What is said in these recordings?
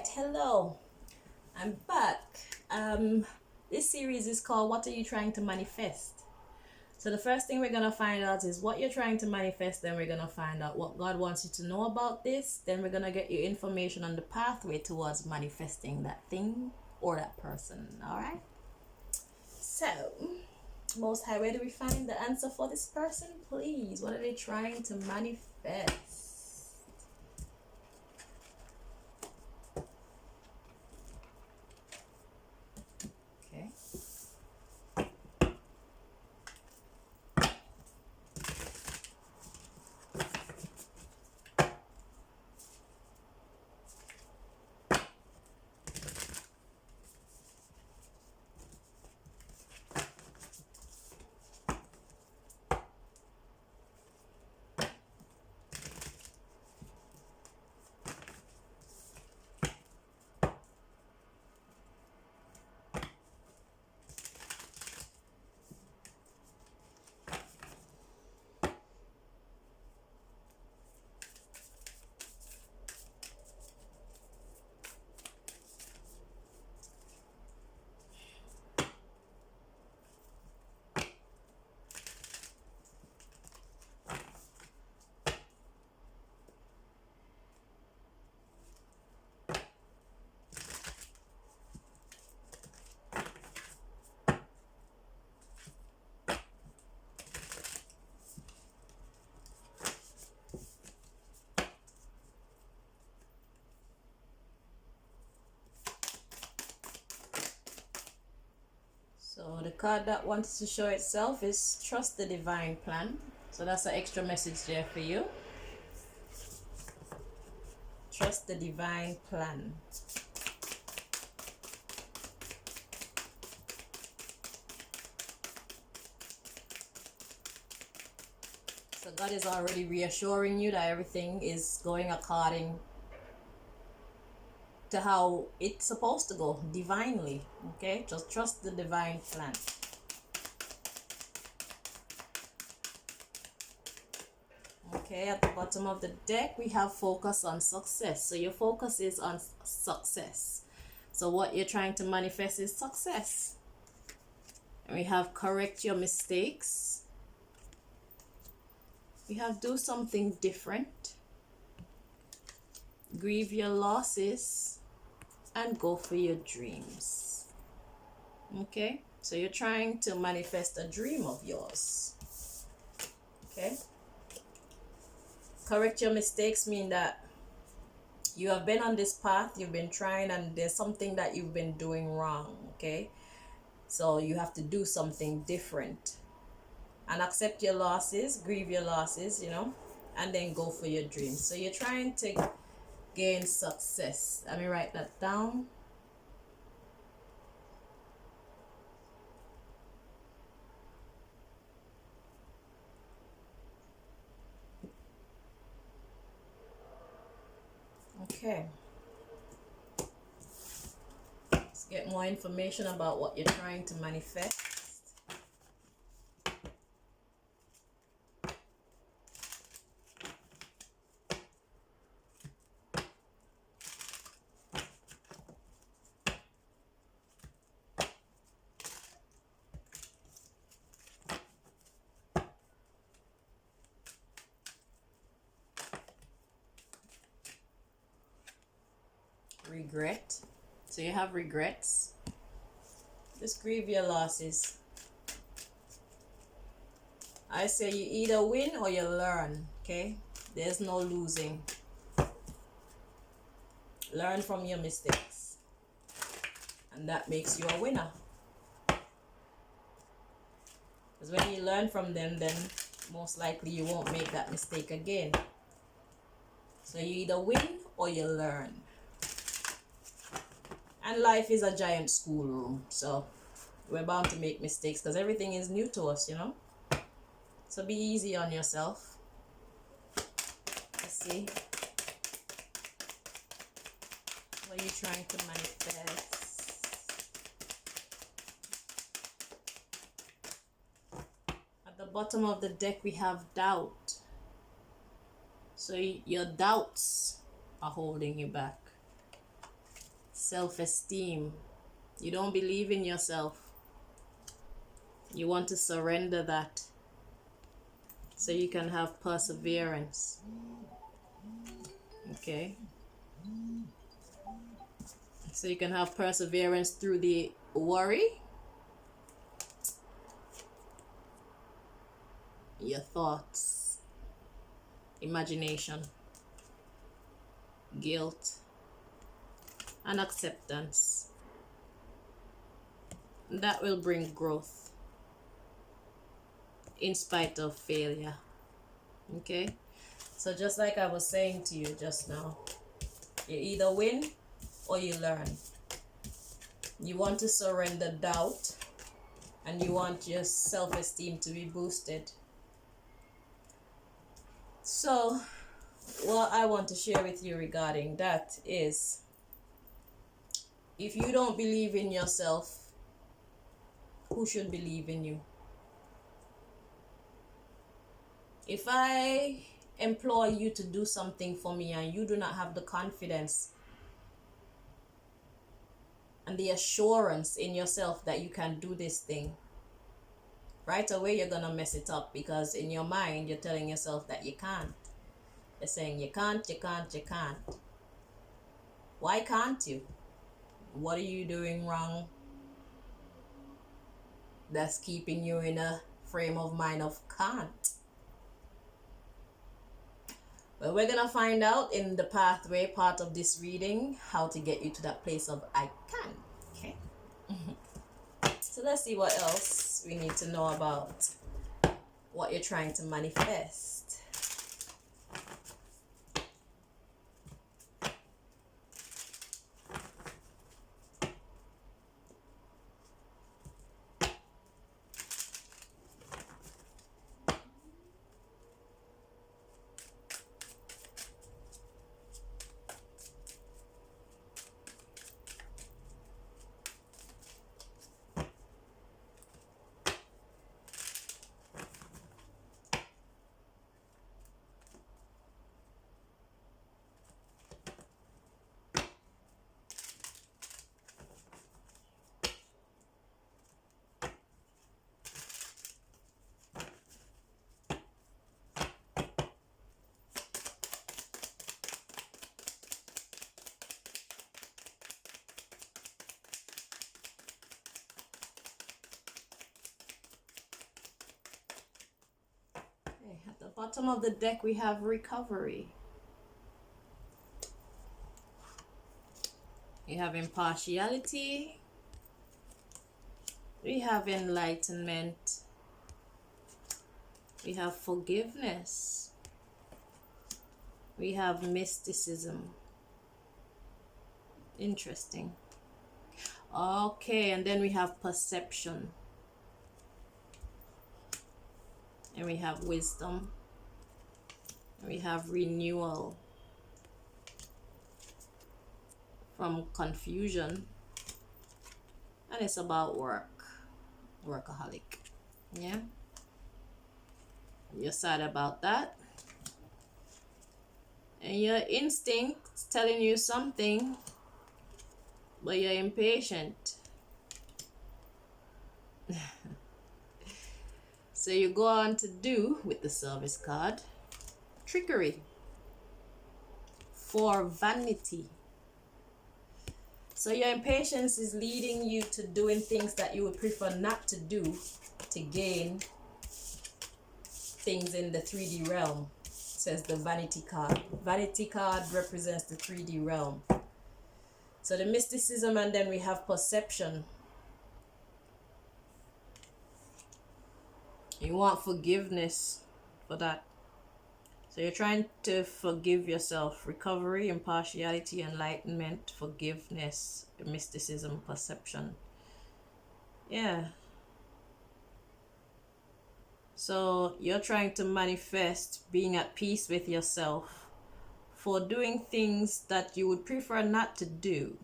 right, hello. I'm back. This series is called What Are You Trying to Manifest? So the first thing we're gonna find out is what you're trying to manifest, then we're gonna find out what God wants you to know about this, then we're gonna get you information on the pathway towards manifesting that thing or that person. Alright? So Most High, where do we find the answer for this person? Please. What are they trying to manifest? Okay. So the card that wants to show itself is Trust the Divine Plan. So that's an extra message there for you. Trust the Divine Plan. So God is already reassuring you that everything is going according to how it's supposed to go, divinely. Okay, just trust the divine plan. Okay, at the bottom of the deck we have focus on success. So your focus is on success. So what you're trying to manifest is success. And we have correct your mistakes. We have do something different. Grieve your losses and go for your dreams. Okay, so you're trying to manifest a dream of yours. Okay, correct your mistakes mean that you have been on this path, you've been trying, and there's something that you've been doing wrong. Okay, so you have to do something different and accept your losses, grieve your losses, and then go for your dreams. So you're trying to gain success. Let me write that down. Okay. Let's get more information about what you're trying to manifest. Regret. So you have regrets. Just grieve your losses. I say you either win or you learn. Okay, there's no losing. Learn from your mistakes, and that makes you a winner. Because when you learn from them, then most likely you won't make that mistake again. So you either win or you learn. And life is a giant schoolroom, so we're bound to make mistakes because everything is new to us, So be easy on yourself. Let's see. What are you trying to manifest? At the bottom of the deck we have doubt. So your doubts are holding you back. self-esteem. You don't believe in yourself. You want to surrender that so you can have perseverance. Okay? So you can have perseverance through the worry, your thoughts, imagination, guilt, and acceptance. That will bring growth in spite of failure. Okay? So just like I was saying to you just now, you either win or you learn. You want to surrender doubt and you want your self-esteem to be boosted. So what I want to share with you regarding that is, if you don't believe in yourself, who should believe in you? If I employ you to do something for me and you do not have the confidence and the assurance in yourself that you can do this thing, right away you're gonna mess it up, because in your mind you're telling yourself that you can't. You're saying you can't, you can't, you can't. Why can't you? What are you doing wrong that's keeping you in a frame of mind of can't? Well, we're gonna find out in the pathway part of this reading how to get you to that place of I can. Okay. So let's see what else we need to know about what you're trying to manifest. At the bottom of the deck we have recovery. We have impartiality. We have enlightenment. We have forgiveness. We have mysticism. Interesting. Okay, and then we have perception. And we have wisdom. And we have renewal from confusion. And it's about work. Workaholic. Yeah? You're sad about that. And your instinct's telling you something, but you're impatient. So you go on to do, with the service card, trickery for vanity. So your impatience is leading you to doing things that you would prefer not to do to gain things in the 3D realm. It says the vanity card. Vanity card represents the 3D realm. So the mysticism, and then we have perception. You want forgiveness for that. So you're trying to forgive yourself. Recovery, impartiality, enlightenment, forgiveness, mysticism, perception. Yeah. So you're trying to manifest being at peace with yourself for doing things that you would prefer not to do,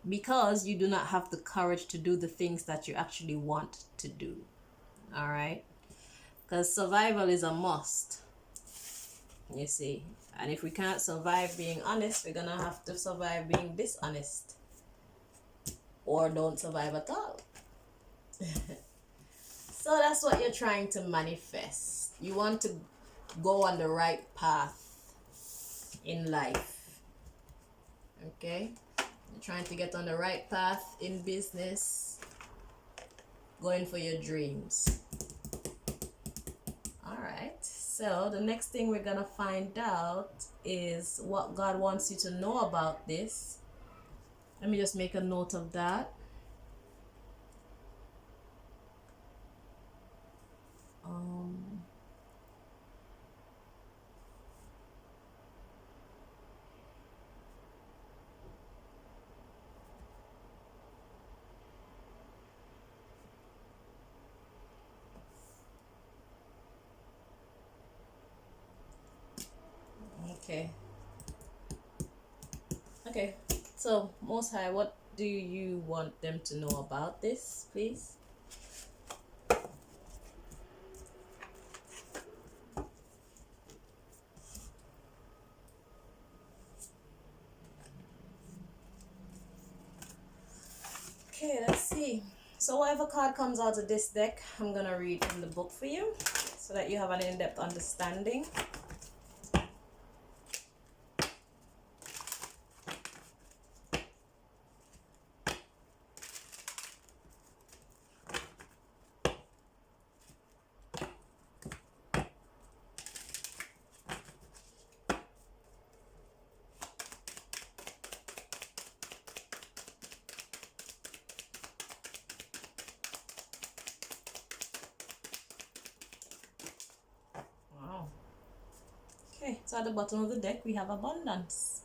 because you do not have the courage to do the things that you actually want to do. All right? Because survival is a must, you see. And if we can't survive being honest, we're gonna have to survive being dishonest, or don't survive at all. So that's what you're trying to manifest. You want to go on the right path in life. Okay? You're trying to get on the right path in business, going for your dreams. Alright, so the next thing we're gonna find out is what God wants you to know about this. Let me just make a note of that. Okay. Okay. So, Most High, what do you want them to know about this, please? Okay, let's see. So whatever card comes out of this deck, I'm going to read from the book for you so that you have an in-depth understanding. Wow. Okay, so at the bottom of the deck, we have abundance,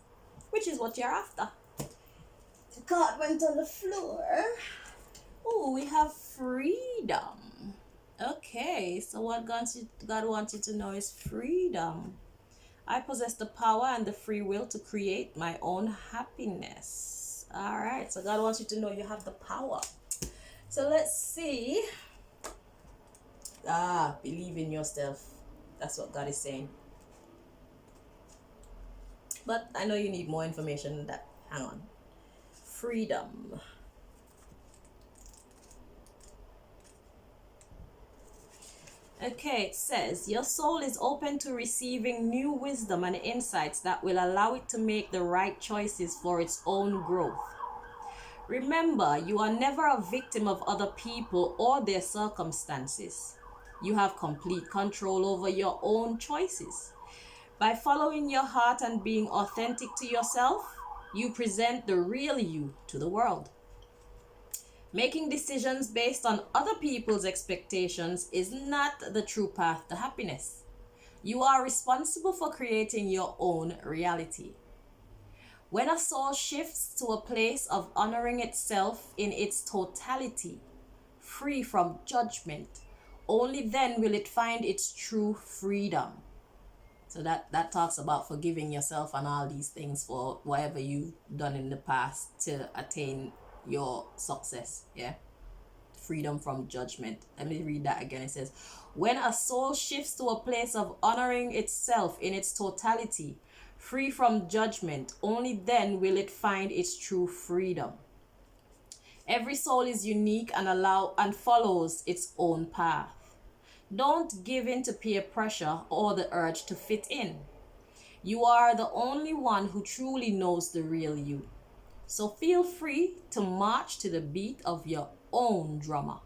which is what you're after. The card went on the floor. Oh, we have freedom. Okay, so what God wants you to know is freedom. I possess the power and the free will to create my own happiness. All right, so God wants you to know you have the power. So let's see. Believe in yourself. That's what God is saying. But I know you need more information than that. Hang on. Freedom. Okay, it says, your soul is open to receiving new wisdom and insights that will allow it to make the right choices for its own growth. Remember, you are never a victim of other people or their circumstances. You have complete control over your own choices. By following your heart and being authentic to yourself, you present the real you to the world. Making decisions based on other people's expectations is not the true path to happiness. You are responsible for creating your own reality. When a soul shifts to a place of honoring itself in its totality, free from judgment, only then will it find its true freedom. So that talks about forgiving yourself and all these things for whatever you've done in the past to attain your success. Yeah, freedom from judgment. Let me read that again. It says, when a soul shifts to a place of honoring itself in its totality, free from judgment, only then will it find its true freedom. Every soul is unique and follows its own path. Don't give in to peer pressure or the urge to fit in. You are the only one who truly knows the real you. So feel free to march to the beat of your own drummer.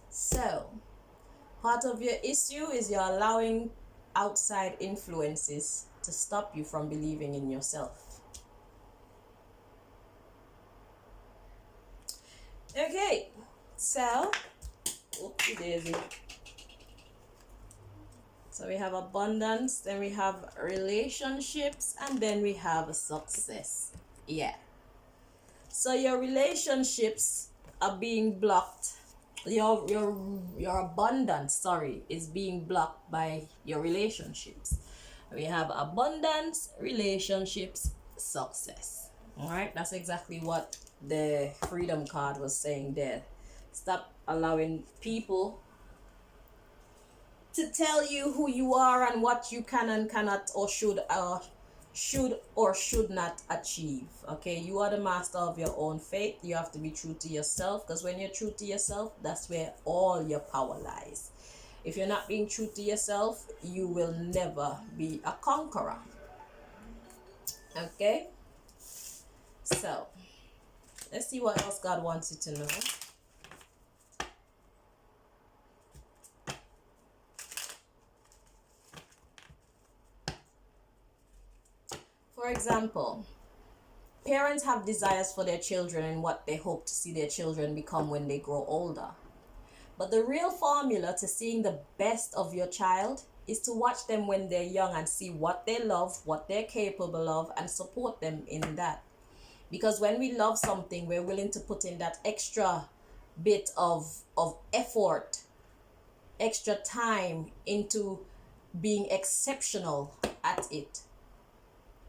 So, part of your issue is you're allowing outside influences to stop you from believing in yourself. Okay, so, oopsie daisy. So we have abundance, then we have relationships, and then we have success. Yeah. So your relationships are being blocked. Your abundance, is being blocked by your relationships. We have abundance, relationships, success. All right, that's exactly what the freedom card was saying there. Stop allowing people to tell you who you are and what you can and cannot or should or should not achieve. Okay, you are the master of your own fate. You have to be true to yourself, because when you're true to yourself, that's where all your power lies. If you're not being true to yourself, you will never be a conqueror. Okay, so let's see what else God wants you to know. For example, parents have desires for their children and what they hope to see their children become when they grow older. But the real formula to seeing the best of your child is to watch them when they're young and see what they love, what they're capable of, and support them in that. Because when we love something, we're willing to put in that extra bit of effort, extra time into being exceptional at it.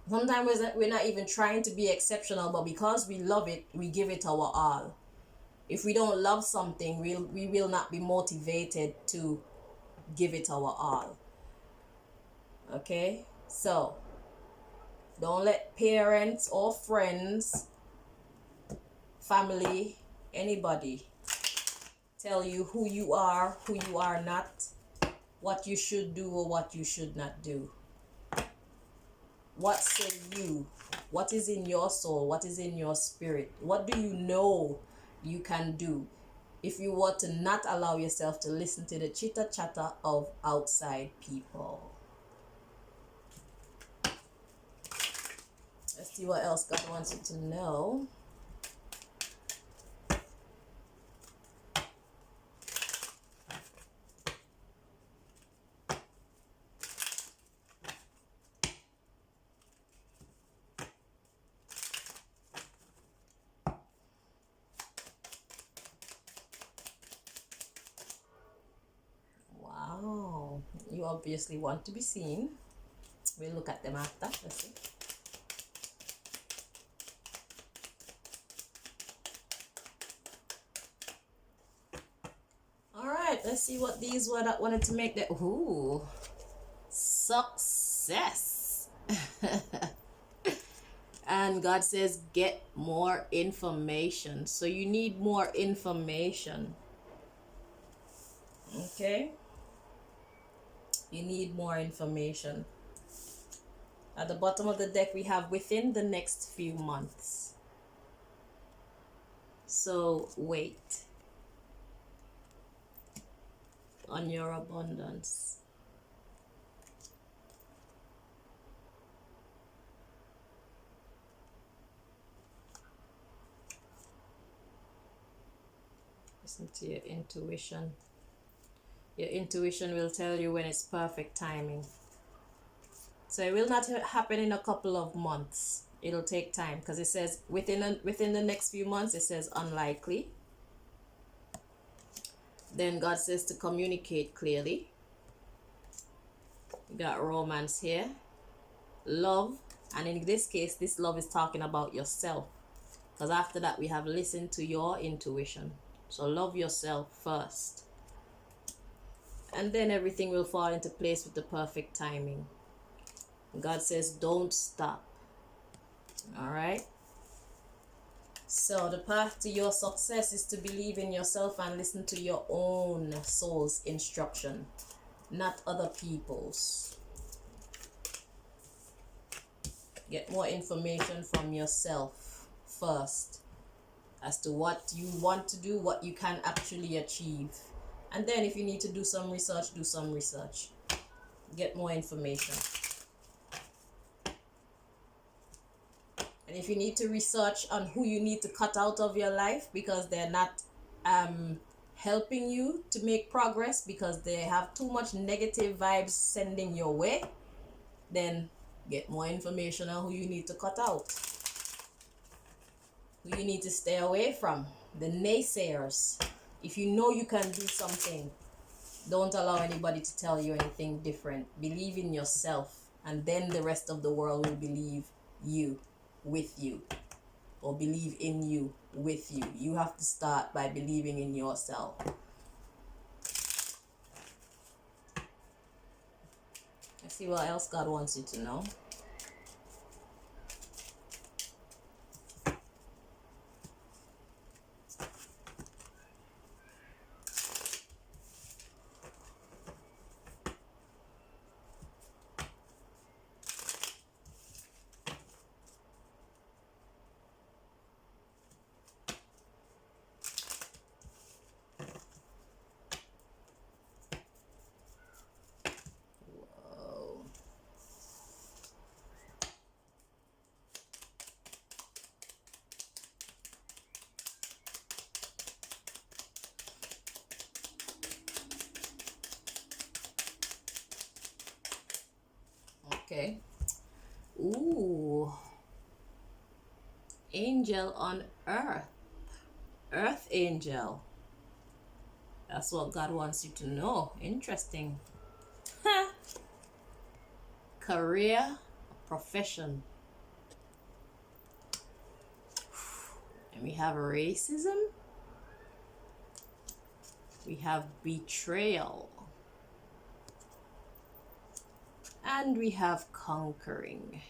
Sometimes we're not even trying to be exceptional, but because we love it, we give it our all. If we don't love something, we will not be motivated to give it our all. Okay? So, don't let parents or friends, family, anybody tell you who you are not, what you should do or what you should not do. What say you? What is in your soul? What is in your spirit? What do you know you can do if you were to not allow yourself to listen to the chitter chatter of outside people? Let's see what else God wants you to know. Wow, you obviously want to be seen. We'll look at them after. Let's see. Let's see what these were that wanted to make the success. And God says get more information. So you need more information. Okay, you need more information. At the bottom of the deck we have within the next few months. So wait on your abundance. Listen to your intuition. Your intuition will tell you when it's perfect timing. So it will not happen in a couple of months. It'll take time, because it says within the next few months, it says unlikely. Then God says to communicate clearly. You got romance here. Love. And in this case, this love is talking about yourself. Because after that, we have listened to your intuition. So love yourself first. And then everything will fall into place with the perfect timing. God says, don't stop. Alright? So the path to your success is to believe in yourself and listen to your own soul's instruction, not other people's. Get more information from yourself first as to what you want to do, what you can actually achieve. And then if you need to do some research, do some research. Get more information. And if you need to research on who you need to cut out of your life because they're not helping you to make progress, because they have too much negative vibes sending your way, then get more information on who you need to cut out. Who you need to stay away from. The naysayers. If you know you can do something, don't allow anybody to tell you anything different. Believe in yourself, and then the rest of the world will believe you, with you, or believe in you with you. You have to start by believing in yourself. Let's see what else God wants you to know. Whoa. Okay. Ooh. Angel on earth. Earth angel. That's what God wants you to know. Interesting. Career, profession. And we have racism. We have betrayal. And we have conquering.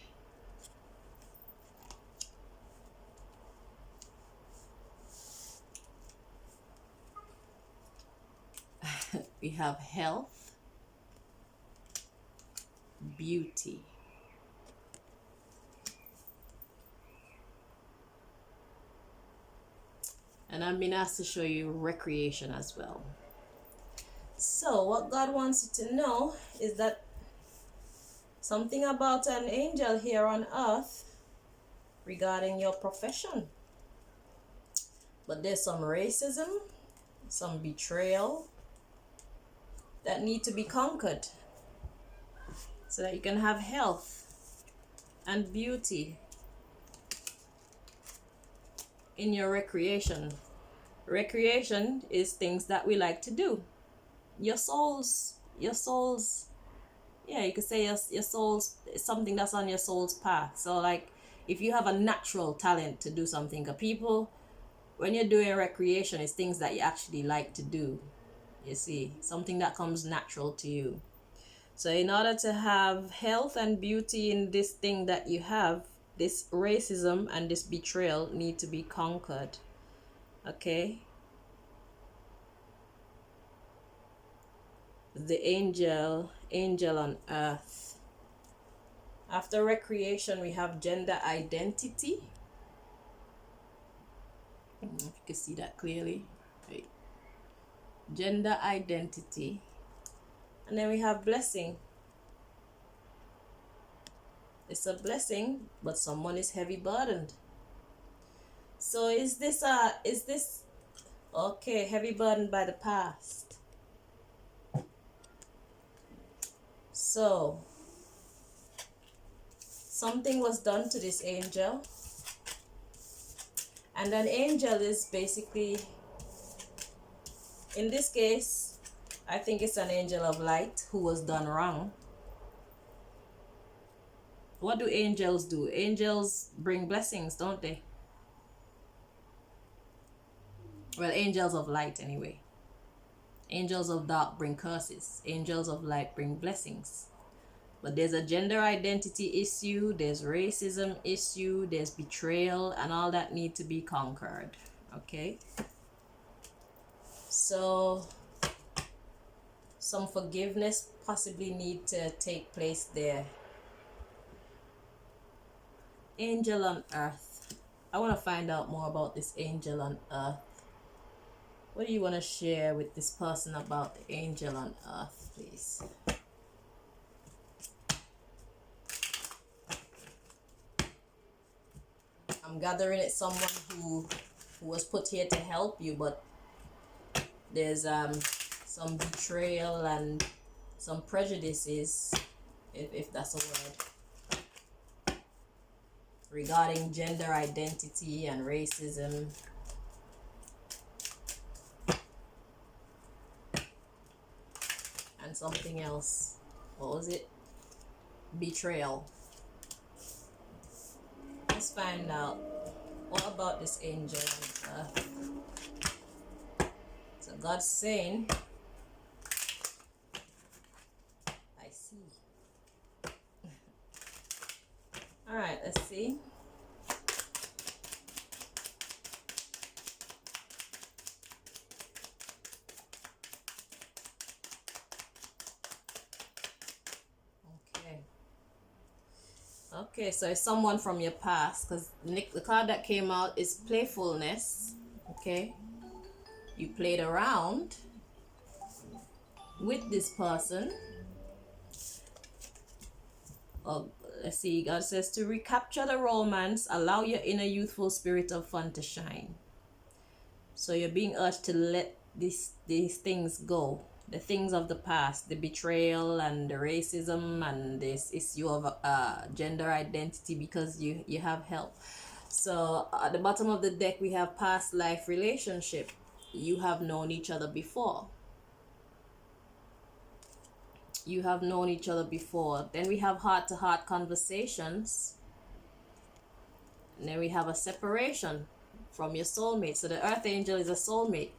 We have health, beauty. And I've been asked to show you recreation as well. So what God wants you to know is that something about an angel here on earth regarding your profession. But there's some racism, some betrayal that need to be conquered so that you can have health and beauty in your recreation. Recreation is things that we like to do. Your soul's, yeah, you could say your soul's something that's on your soul's path. So like if you have a natural talent to do something, people, when you're doing recreation, it's things that you actually like to do. You see, something that comes natural to you. So in order to have health and beauty in this thing that you have, this racism and this betrayal need to be conquered. Okay? The angel on earth. After recreation, we have gender identity. I don't know if you can see that clearly. Right. Gender identity. And then we have blessing. It's a blessing, but someone is heavy burdened. So is this okay, heavy burdened by the past? So something was done to this angel, and an angel is basically, in this case, I think it's an angel of light who was done wrong. What do angels do? Angels bring blessings, don't they? Well, angels of light anyway. Angels of dark bring curses. Angels of light bring blessings. But there's a gender identity issue, there's racism issue, there's betrayal, and all that need to be conquered. Okay? So some forgiveness possibly need to take place there. Angel on earth. I want to find out more about this angel on earth. What do you want to share with this person about the angel on earth, please? I'm gathering it's someone who was put here to help you, but there's some betrayal and some prejudices, if that's a word, regarding gender identity and racism. And something else. What was it? Betrayal. Let's find out. What about this angel on earth? So God's saying, I see. All right, let's see. Okay, so it's someone from your past, because the card that came out is playfulness. Okay, you played around with this person. Oh, let's see, God says to recapture the romance, allow your inner youthful spirit of fun to shine. So you're being urged to let these things go. The things of the past, the betrayal and the racism and this issue of gender identity, because you have help. So at the bottom of the deck we have past life relationship. You have known each other before. You have known each other before. Then we have heart-to-heart conversations. And then we have a separation from your soulmate. So the earth angel is a soulmate.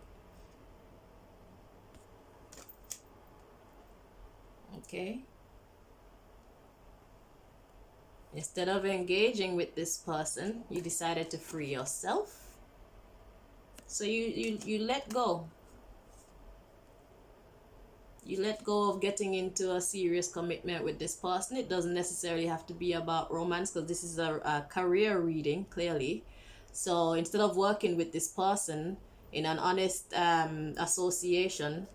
Okay. Instead of engaging with this person, you decided to free yourself. So you let go. You let go of getting into a serious commitment with this person. It doesn't necessarily have to be about romance, because this is a career reading, clearly. So instead of working with this person in an honest association,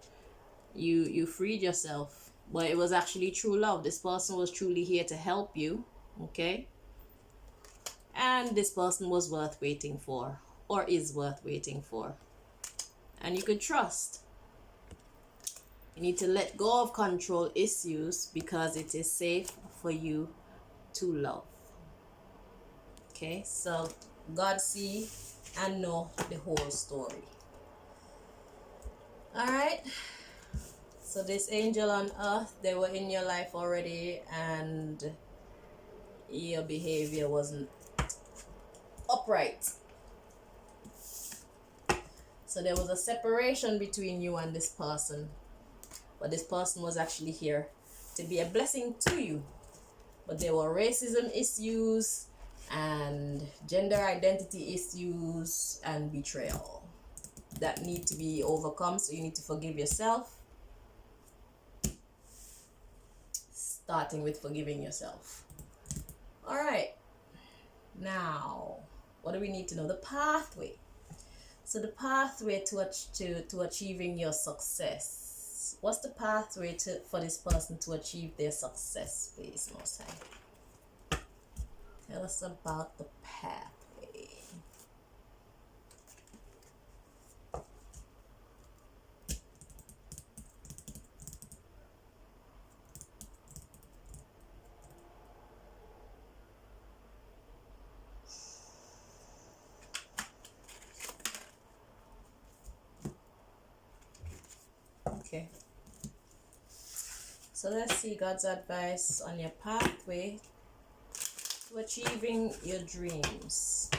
you freed yourself. But it was actually true love. This person was truly here to help you. Okay, and this person was worth waiting for, or is worth waiting for, and you could trust. You need to let go of control issues, because it is safe for you to love. Okay, so God see and know the whole story. All right, so this angel on earth, they were in your life already, and your behavior wasn't upright. So there was a separation between you and this person, but this person was actually here to be a blessing to you. But there were racism issues and gender identity issues and betrayal that need to be overcome. So you need to forgive yourself, starting with forgiving yourself. All right, now what do we need to know? The pathway. So the pathway to achieving your success. What's the pathway for this person to achieve their success, please, Most High? Tell us about the pathway. Okay. So let's see God's advice on your pathway to achieving your dreams.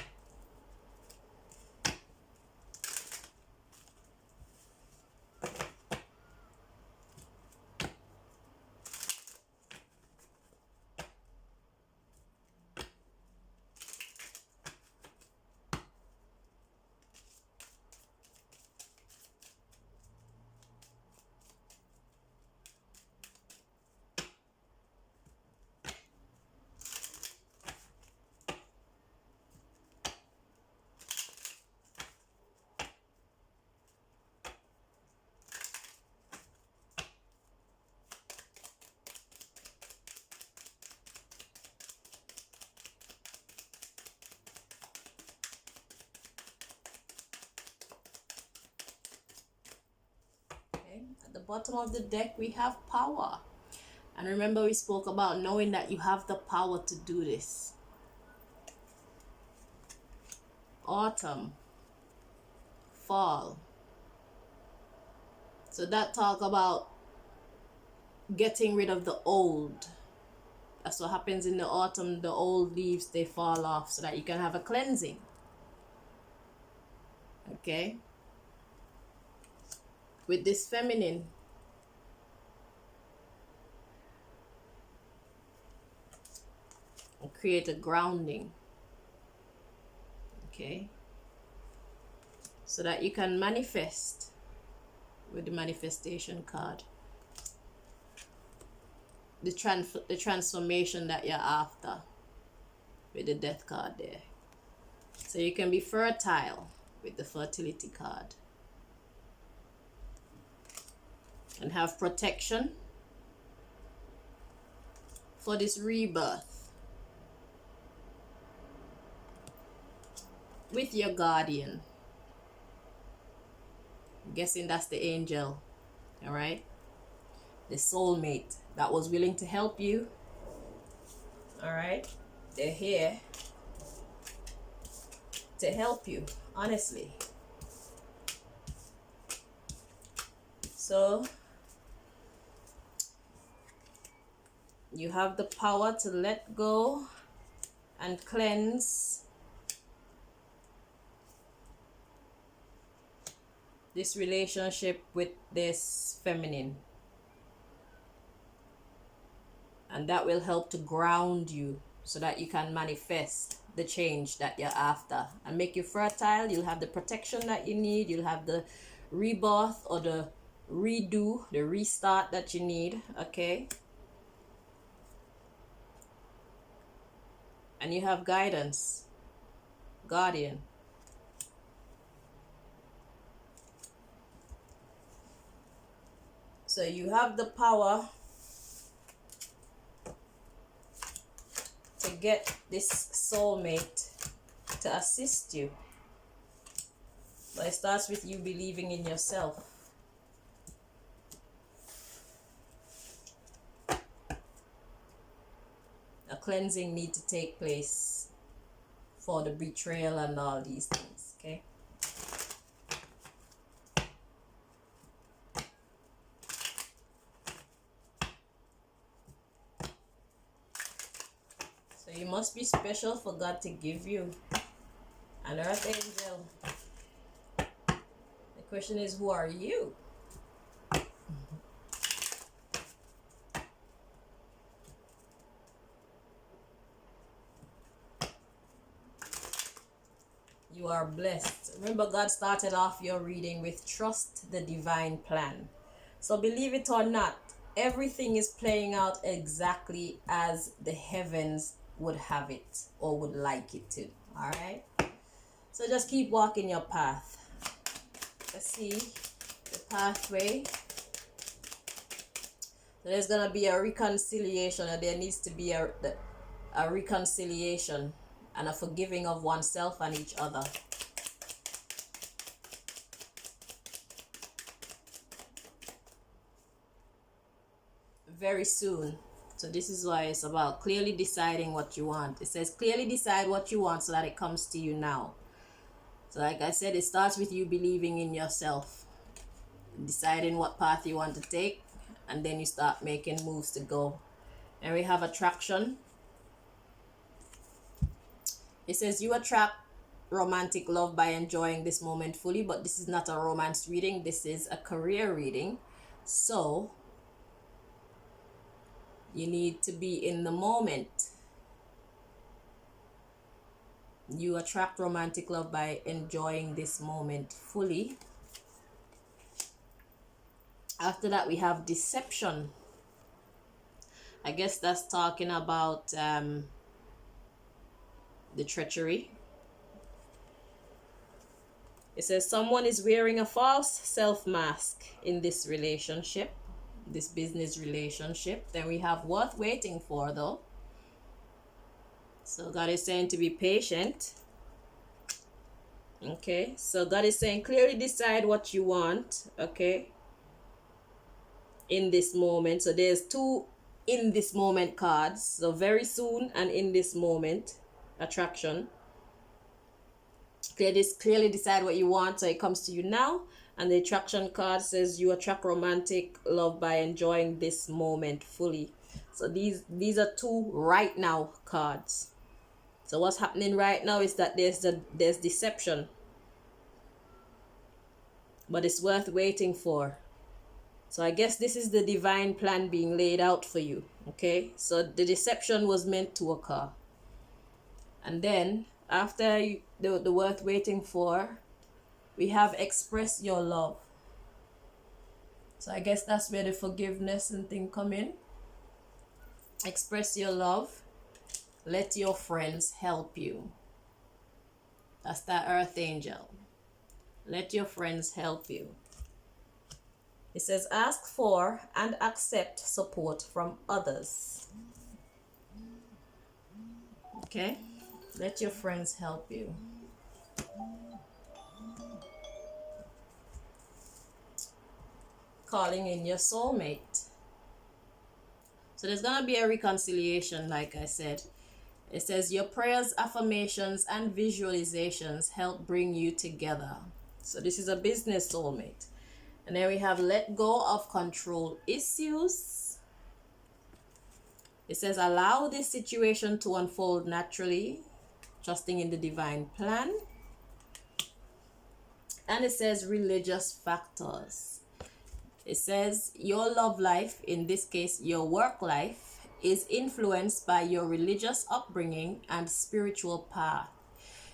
At the bottom of the deck we have power, and remember we spoke about knowing that you have the power to do this. Autumn, fall. So that talk about getting rid of the old. That's what happens in the autumn. The old leaves, they fall off so that you can have a cleansing. Okay, with this feminine, create a grounding. Okay, so that you can manifest with the manifestation card the transformation that you're after with the death card there. So you can be fertile with the fertility card and have protection for this rebirth with your guardian. I'm guessing that's the angel, all right? The soulmate that was willing to help you, all right? They're here to help you, honestly. So you have the power to let go and cleanse this relationship with this feminine. And that will help to ground you so that you can manifest the change that you're after and make you fertile. You'll have the protection that you need. You'll have the rebirth or the redo, the restart that you need. Okay. And you have guidance, guardian. So you have the power to get this soulmate to assist you. But it starts with you believing in yourself. A cleansing need to take place for the betrayal and all these things, okay? So you must be special for God to give you an earth angel. The question is, who are you? You are blessed. Remember, God started off your reading with trust the divine plan. So believe it or not, everything is playing out exactly as the heavens would have it or would like it to. All right. So just keep walking your path. Let's see the pathway. So there's gonna be a reconciliation, or there needs to be a reconciliation and a forgiving of oneself and each other. Very soon. So this is why it's about clearly deciding what you want. It says clearly decide what you want so that it comes to you now. So like I said, it starts with you believing in yourself, deciding what path you want to take, and then you start making moves to go. And we have attraction. It says you attract romantic love by enjoying this moment fully, but this is not a romance reading. This is a career reading. So you need to be in the moment. You attract romantic love by enjoying this moment fully. After that, we have deception. I guess that's talking about the treachery. It says someone is wearing a false self mask in this relationship, this business relationship. Then we have worth waiting for, though. So God is saying to be patient. Okay, so God is saying clearly decide what you want, okay, in this moment. So there's two in this moment cards. So very soon and in this moment, attraction. Clearly decide what you want so it comes to you now. And the attraction card says you attract romantic love by enjoying this moment fully. So these are two right now cards. So what's happening right now is that there's deception. but it's worth waiting for. So I guess this is the divine plan being laid out for you. Okay, so the deception was meant to occur. And then after the worth waiting for, we have express your love. So I guess that's where the forgiveness and thing come in. Express your love. Let your friends help you. That's that earth angel. Let your friends help you. It says ask for and accept support from others. Okay? Let your friends help you. Calling in your soulmate. So there's going to be a reconciliation, like I said. It says your prayers, affirmations, and visualizations help bring you together. So this is a business soulmate. And then we have let go of control issues. It says allow this situation to unfold naturally, trusting in the divine plan. And it says religious factors. It says your love life, in this case your work life, is influenced by your religious upbringing and spiritual path.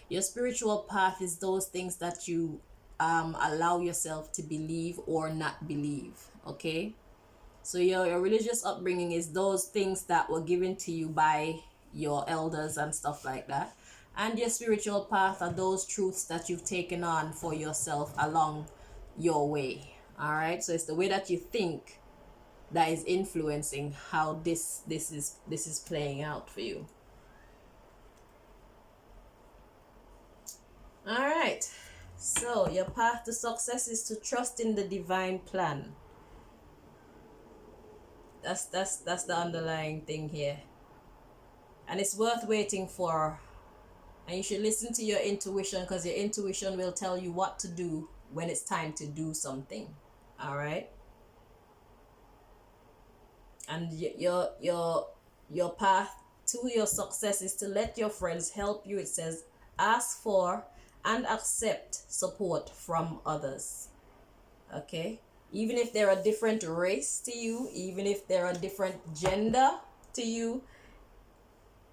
Your spiritual path is those things that you allow yourself to believe or not believe. Okay, so your religious upbringing is those things that were given to you by your elders and stuff like that. And your spiritual path are those truths that you've taken on for yourself along your way. All right, so it's the way that you think that is influencing how this is playing out for you. All right, so your path to success is to trust in the divine plan. That's the underlying thing here, and it's worth waiting for. And you should listen to your intuition, because your intuition will tell you what to do when it's time to do something. All right. And your path to your success is to let your friends help you. It says ask for and accept support from others. Okay, even if they're a different race to you, even if they're a different gender to you,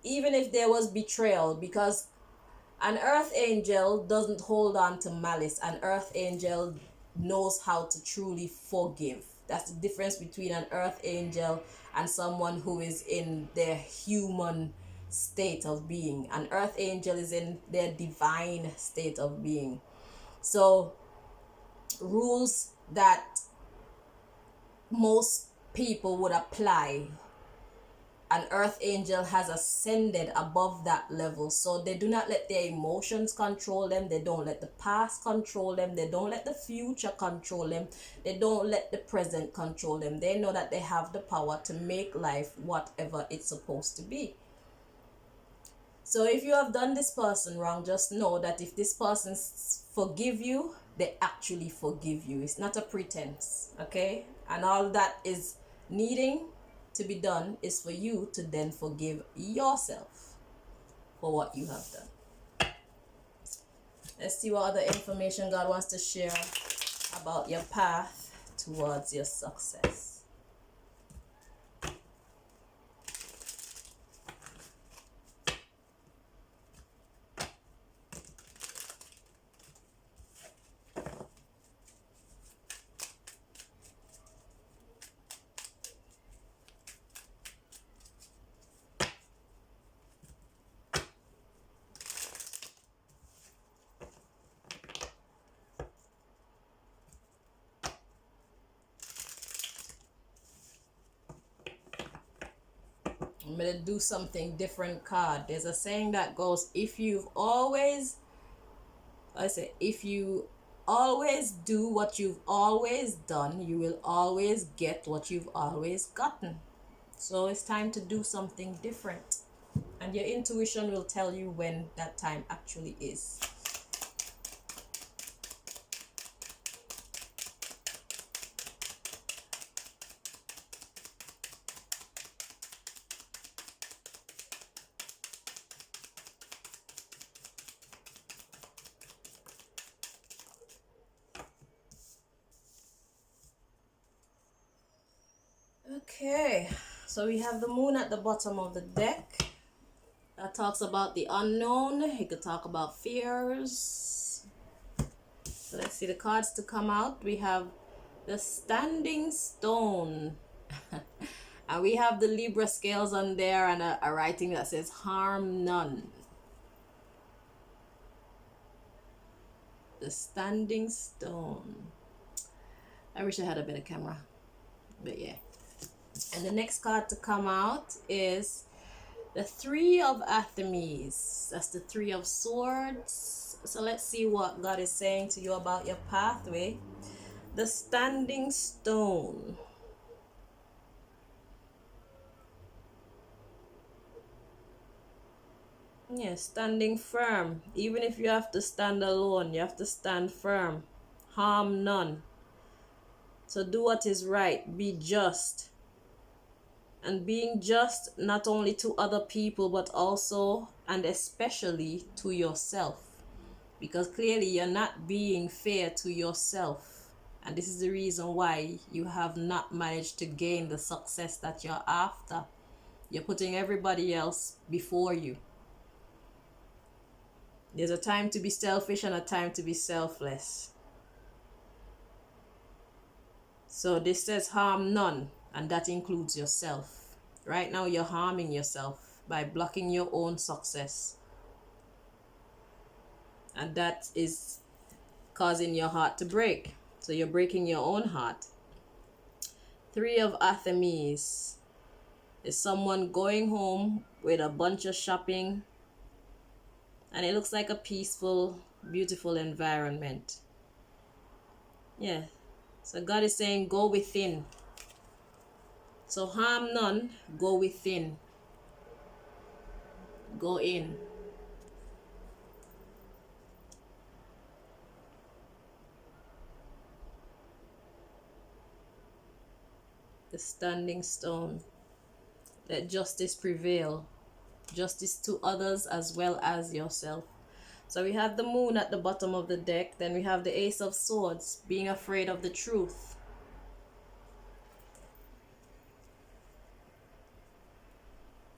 even if there was betrayal, because an earth angel doesn't hold on to malice. An earth angel knows how to truly forgive. That's the difference between an earth angel and someone who is in their human state of being. An earth angel is in their divine state of being. So rules that most people would apply, an earth angel has ascended above that level. So they do not let their emotions control them. They don't let the past control them. They don't let the future control them. They don't let the present control them. They know that they have the power to make life whatever it's supposed to be. So if you have done this person wrong, just know that if this person forgive you, they actually forgive you. It's not a pretense. Okay? And all that is needing to be done is for you to then forgive yourself for what you have done. Let's see what other information God wants to share about your path towards your success. I'm going to do something different card. There's a saying that goes, if you always do what you've always done, you will always get what you've always gotten. So it's time to do something different. And your intuition will tell you when that time actually is. Okay, so we have the moon at the bottom of the deck. That talks about the unknown. It could talk about fears. So let's see the cards to come out. We have the Standing Stone. And we have the Libra scales on there and a writing that says harm none. The Standing Stone. I wish I had a better camera, but yeah. And the next card to come out is the Three of Artemis. That's the Three of Swords. So let's see what God is saying to you about your pathway. The Standing Stone. Yeah, standing firm. Even if you have to stand alone, you have to stand firm. Harm none. So do what is right. Be just. And being just not only to other people, but also and especially to yourself. Because clearly you're not being fair to yourself. And this is the reason why you have not managed to gain the success that you're after. You're putting everybody else before you. There's a time to be selfish and a time to be selfless. So this says harm none, and that includes yourself. Right now you're harming yourself by blocking your own success. And that is causing your heart to break. So you're breaking your own heart. Three of Artemis is someone going home with a bunch of shopping. And it looks like a peaceful, beautiful environment. Yeah. So God is saying, go within. So harm none, go within. Go in. The Standing Stone. Let justice prevail. Justice to others as well as yourself. So we have the moon at the bottom of the deck. Then we have the Ace of Swords, being afraid of the truth.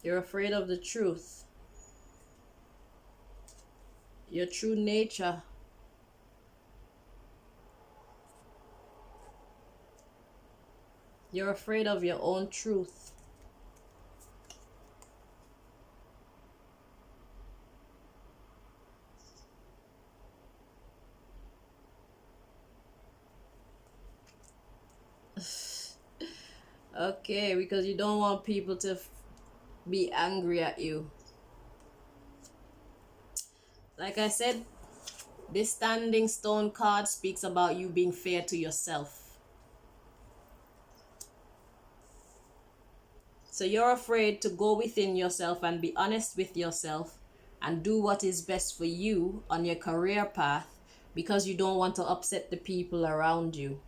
You're afraid of the truth. Your true nature. You're afraid of your own truth. Okay, because you don't want people to be angry at you. Like I said, this Standing Stone card speaks about you being fair to yourself. So you're afraid to go within yourself and be honest with yourself and do what is best for you on your career path because you don't want to upset the people around you.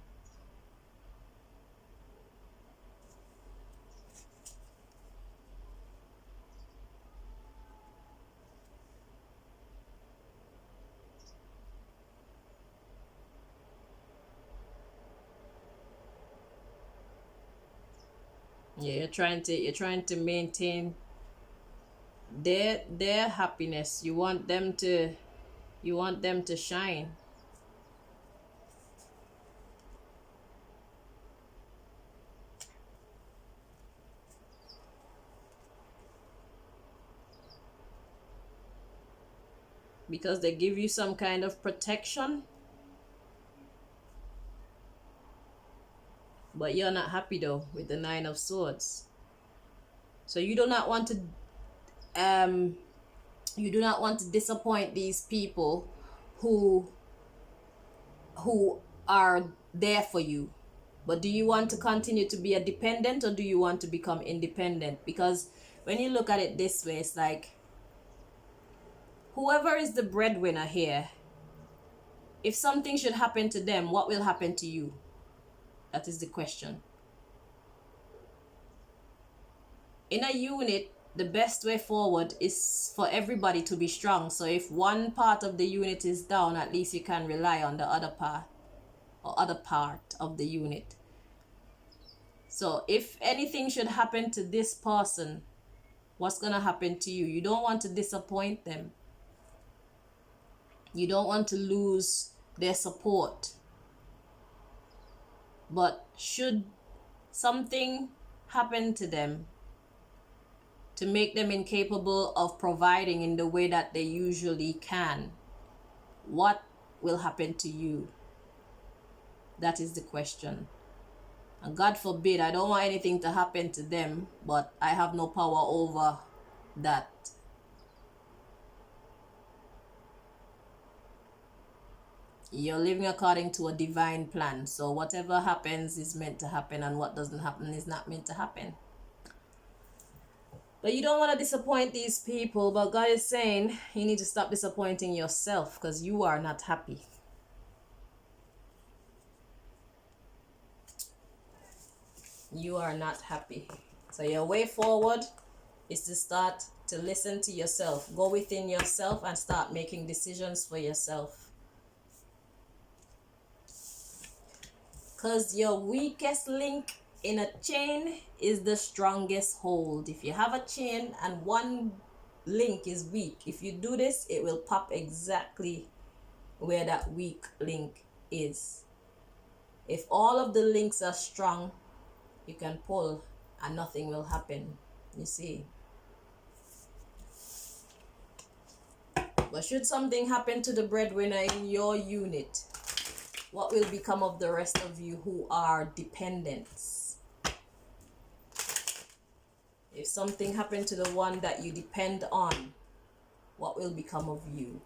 Yeah, you're trying to maintain their happiness. You want them to shine. Because they give you some kind of protection, but you're not happy though with the Nine of Swords. So you do not want to disappoint these people who are there for you. But do you want to continue to be a dependent, or do you want to become independent? Because when you look at it this way, it's like whoever is the breadwinner here, if something should happen to them, what will happen to you? That is the question. In a unit, the best way forward is for everybody to be strong. So if one part of the unit is down, at least you can rely on the other part or other part of the unit. So if anything should happen to this person, what's going to happen to you? You don't want to disappoint them. You don't want to lose their support. But should something happen to them to make them incapable of providing in the way that they usually can, what will happen to you? That is the question. And God forbid, I don't want anything to happen to them, but I have no power over that. You're living according to a divine plan. So whatever happens is meant to happen, and what doesn't happen is not meant to happen. But you don't want to disappoint these people. But God is saying you need to stop disappointing yourself, because you are not happy. You are not happy. So your way forward is to start to listen to yourself. Go within yourself and start making decisions for yourself. Because your weakest link in a chain is the strongest hold. If you have a chain and one link is weak, if you do this, it will pop exactly where that weak link is. If all of the links are strong, you can pull and nothing will happen. You see. But should something happen to the breadwinner in your unit, what will become of the rest of you who are dependents? If something happened to the one that you depend on, what will become of you?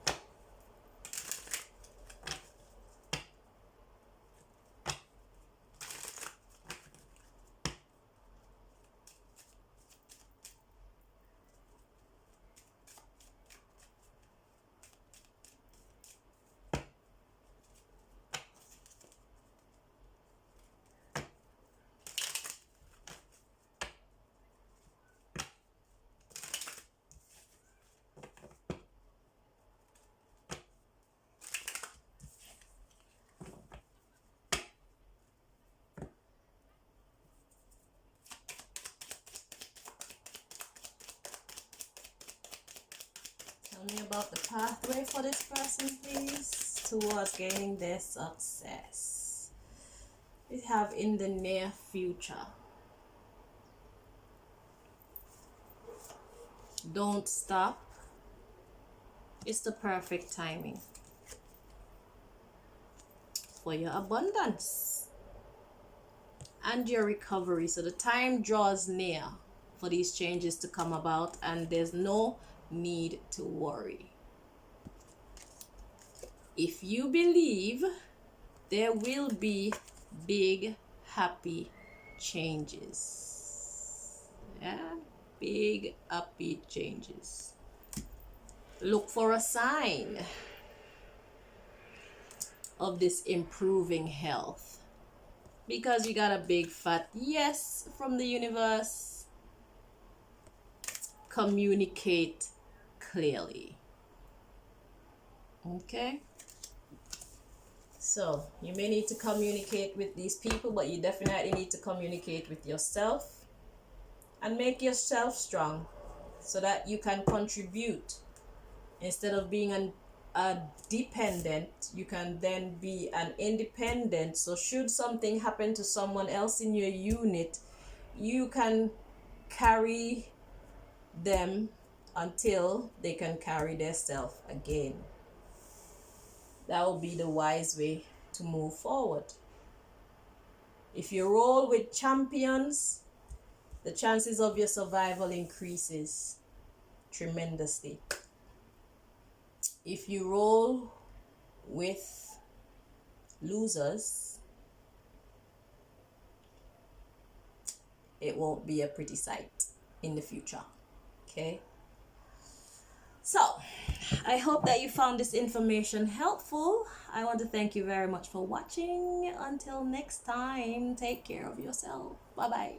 Tell me about the pathway for this person, please, towards gaining their success. We have in the near future. Don't stop. It's the perfect timing for your abundance and your recovery. So the time draws near for these changes to come about, and there's no need to worry. If you believe, there will be big happy changes. Yeah, big happy changes. Look for a sign of this improving health, because you got a big fat yes from the universe. Communicate clearly. Okay, so you may need to communicate with these people, but you definitely need to communicate with yourself and make yourself strong so that you can contribute. Instead of being a dependent, you can then be an independent. So should something happen to someone else in your unit, you can carry them until they can carry themselves again. That will be the wise way to move forward. If you roll with champions, the chances of your survival increases tremendously. If you roll with losers, it won't be a pretty sight in the future. Okay? So, I hope that you found this information helpful. I want to thank you very much for watching. Until next time, take care of yourself. Bye-bye.